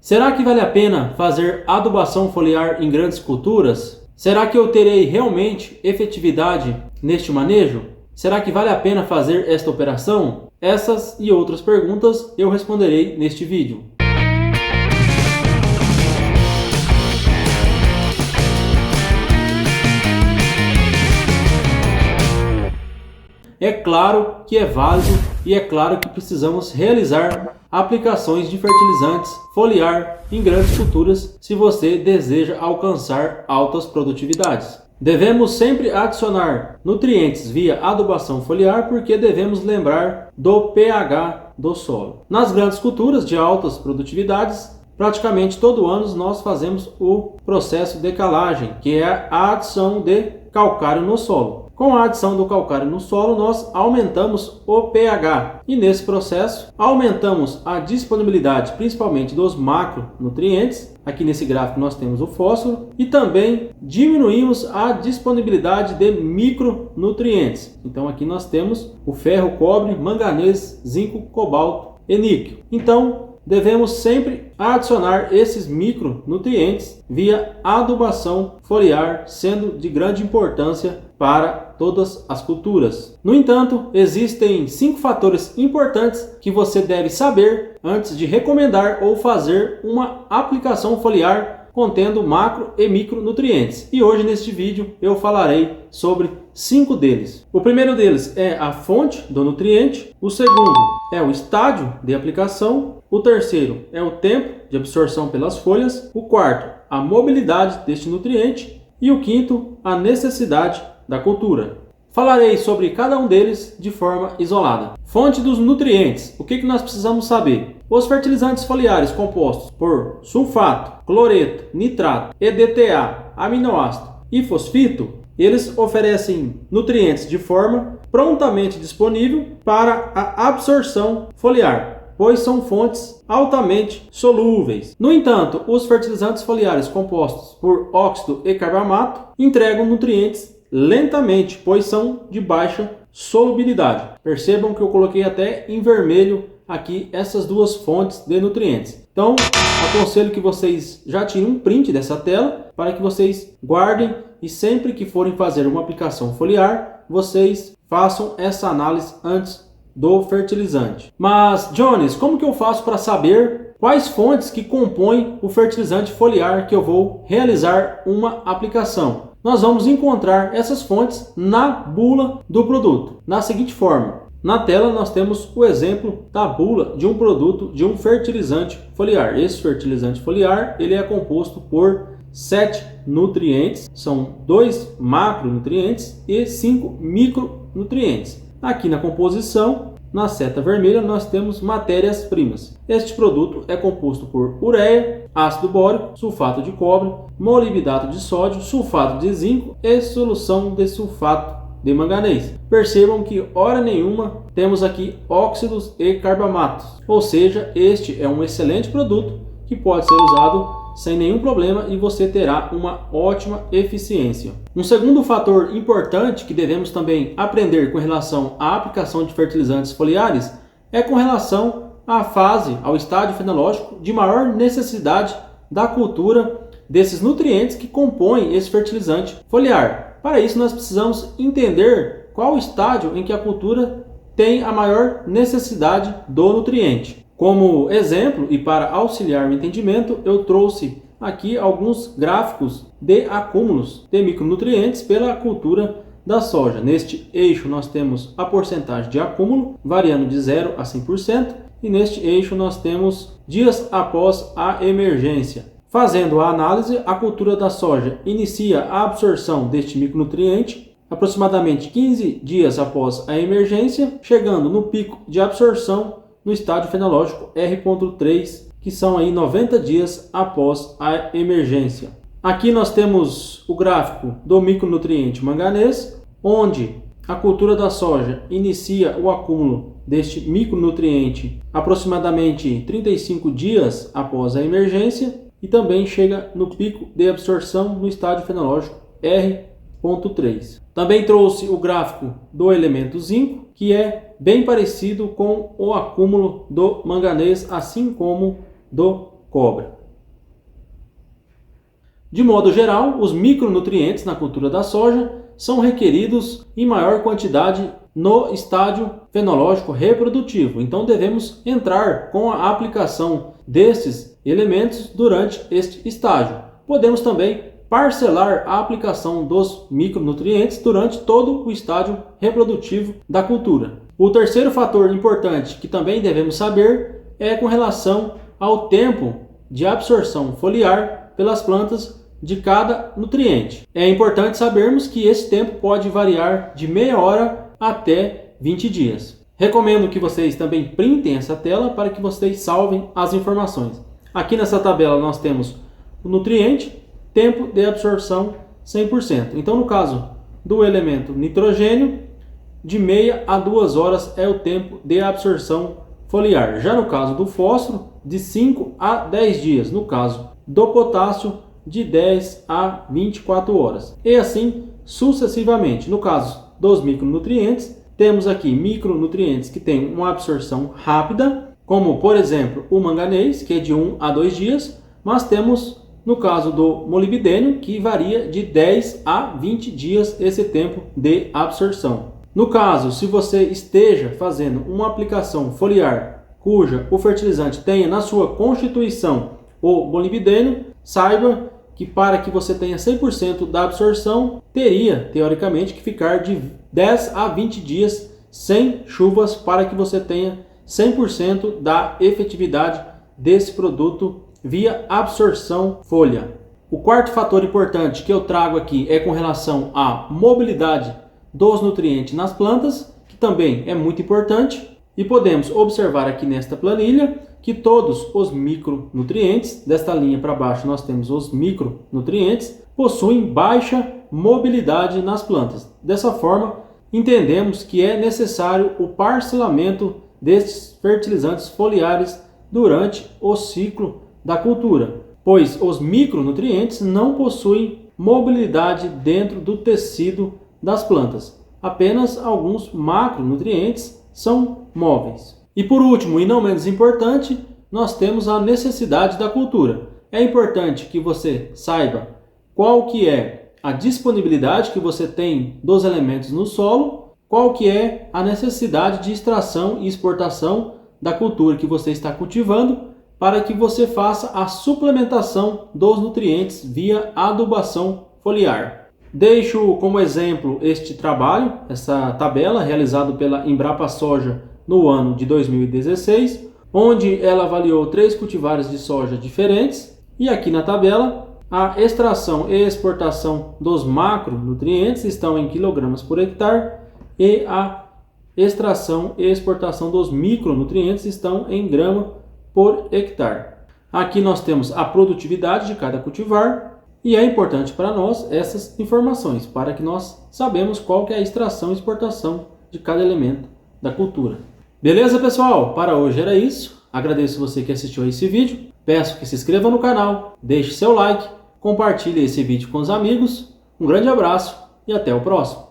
Será que vale a pena fazer adubação foliar em grandes culturas? Será que eu terei realmente efetividade neste manejo? Será que vale a pena fazer esta operação? Essas e outras perguntas eu responderei neste vídeo. É claro que é válido e é claro que precisamos realizar aplicações de fertilizantes foliar em grandes culturas se você deseja alcançar altas produtividades. Devemos sempre adicionar nutrientes via adubação foliar porque devemos lembrar do pH do solo. Nas grandes culturas de altas produtividades, praticamente todo ano nós fazemos o processo de calagem, que é a adição de calcário no solo. Com a adição do calcário no solo, nós aumentamos o pH e nesse processo aumentamos a disponibilidade principalmente dos macronutrientes. Aqui nesse gráfico nós temos o fósforo e também diminuímos a disponibilidade de micronutrientes. Então aqui nós temos o ferro, cobre, manganês, zinco, cobalto e níquel. Então devemos sempre adicionar esses micronutrientes via adubação foliar, sendo de grande importância para todas as culturas. No entanto, existem 5 fatores importantes que você deve saber antes de recomendar ou fazer uma aplicação foliar contendo macro e micronutrientes. E hoje neste vídeo eu falarei sobre 5 deles. O primeiro deles é a fonte do nutriente, o segundo é o estágio de aplicação, o terceiro é o tempo de absorção pelas folhas, o quarto, a mobilidade deste nutriente e o quinto, a necessidade da cultura. Falarei sobre cada um deles de forma isolada. Fonte dos nutrientes. O que nós precisamos saber? Os fertilizantes foliares compostos por sulfato, cloreto, nitrato, EDTA, aminoácido e fosfito, eles oferecem nutrientes de forma prontamente disponível para a absorção foliar, pois são fontes altamente solúveis. No entanto, os fertilizantes foliares compostos por óxido e carbamato entregam nutrientes lentamente, pois são de baixa solubilidade. Percebam que eu coloquei até em vermelho aqui essas duas fontes de nutrientes. Então, aconselho que vocês já tirem um print dessa tela para que vocês guardem e sempre que forem fazer uma aplicação foliar, vocês façam essa análise antes do fertilizante. Mas, Jones, como que eu faço para saber quais fontes que compõem o fertilizante foliar que eu vou realizar uma aplicação? Nós vamos encontrar essas fontes na bula do produto, na seguinte forma. Na tela nós temos o exemplo da bula de um produto de um fertilizante foliar. Esse fertilizante foliar ele é composto por 7 nutrientes, são 2 macronutrientes e 5 micronutrientes. Aqui na composição, na seta vermelha, nós temos matérias-primas. Este produto é composto por ureia, ácido bórico, sulfato de cobre, molibdato de sódio, sulfato de zinco e solução de sulfato de manganês. Percebam que hora nenhuma temos aqui óxidos e carbamatos, ou seja, este é um excelente produto que pode ser usado sem nenhum problema e você terá uma ótima eficiência. Um segundo fator importante que devemos também aprender com relação à aplicação de fertilizantes foliares é com relação à fase, ao estágio fenológico de maior necessidade da cultura desses nutrientes que compõem esse fertilizante foliar. Para isso nós precisamos entender qual o estágio em que a cultura tem a maior necessidade do nutriente. Como exemplo e para auxiliar o entendimento, eu trouxe aqui alguns gráficos de acúmulos de micronutrientes pela cultura da soja. Neste eixo nós temos a porcentagem de acúmulo variando de 0 a 100% e neste eixo nós temos dias após a emergência. Fazendo a análise, a cultura da soja inicia a absorção deste micronutriente aproximadamente 15 dias após a emergência, chegando no pico de absorção no estágio fenológico R.3, que são aí 90 dias após a emergência. Aqui nós temos o gráfico do micronutriente manganês, onde a cultura da soja inicia o acúmulo deste micronutriente aproximadamente 35 dias após a emergência e também chega no pico de absorção no estágio fenológico R.3. Também trouxe o gráfico do elemento zinco, que é bem parecido com o acúmulo do manganês, assim como do cobre. De modo geral, os micronutrientes na cultura da soja são requeridos em maior quantidade no estágio fenológico reprodutivo. Então devemos entrar com a aplicação destes elementos durante este estágio. Podemos também parcelar a aplicação dos micronutrientes durante todo o estágio reprodutivo da cultura. O terceiro fator importante que também devemos saber é com relação ao tempo de absorção foliar pelas plantas de cada nutriente. É importante sabermos que esse tempo pode variar de meia hora até 20 dias. Recomendo que vocês também printem essa tela para que vocês salvem as informações. Aqui nessa tabela nós temos o nutriente, tempo de absorção 100%. Então no caso do elemento nitrogênio, de meia a 2 horas é o tempo de absorção foliar. Já no caso do fósforo, de 5 a 10 dias. No caso do potássio, de 10 a 24 horas. E assim sucessivamente. No caso dos micronutrientes, temos aqui micronutrientes que têm uma absorção rápida, como por exemplo o manganês, que é de 1 a 2 dias, mas temos no caso do molibdênio, que varia de 10 a 20 dias esse tempo de absorção. No caso, se você esteja fazendo uma aplicação foliar cuja o fertilizante tenha na sua constituição o molibdênio, saiba que para que você tenha 100% da absorção, teria, teoricamente, que ficar de 10 a 20 dias sem chuvas para que você tenha 100% da efetividade desse produto via absorção folha. O quarto fator importante que eu trago aqui é com relação à mobilidade dos nutrientes nas plantas, que também é muito importante. E podemos observar aqui nesta planilha que todos os micronutrientes, desta linha para baixo nós temos os micronutrientes, possuem baixa mobilidade nas plantas. Dessa forma, entendemos que é necessário o parcelamento destes fertilizantes foliares durante o ciclo da cultura, pois os micronutrientes não possuem mobilidade dentro do tecido das plantas. Apenas alguns macronutrientes são móveis. E por último, e não menos importante, nós temos a necessidade da cultura. É importante que você saiba qual que é a disponibilidade que você tem dos elementos no solo, qual que é a necessidade de extração e exportação da cultura que você está cultivando, para que você faça a suplementação dos nutrientes via adubação foliar. Deixo como exemplo este trabalho, essa tabela realizada pela Embrapa Soja no ano de 2016, onde ela avaliou 3 cultivares de soja diferentes, e aqui na tabela a extração e exportação dos macronutrientes estão em quilogramas por hectare e a extração e exportação dos micronutrientes estão em grama por hectare. Aqui nós temos a produtividade de cada cultivar e é importante para nós essas informações, para que nós sabemos qual que é a extração e exportação de cada elemento da cultura. Beleza, pessoal? Para hoje era isso. Agradeço você que assistiu a esse vídeo. Peço que se inscreva no canal, deixe seu like, compartilhe esse vídeo com os amigos. Um grande abraço e até o próximo.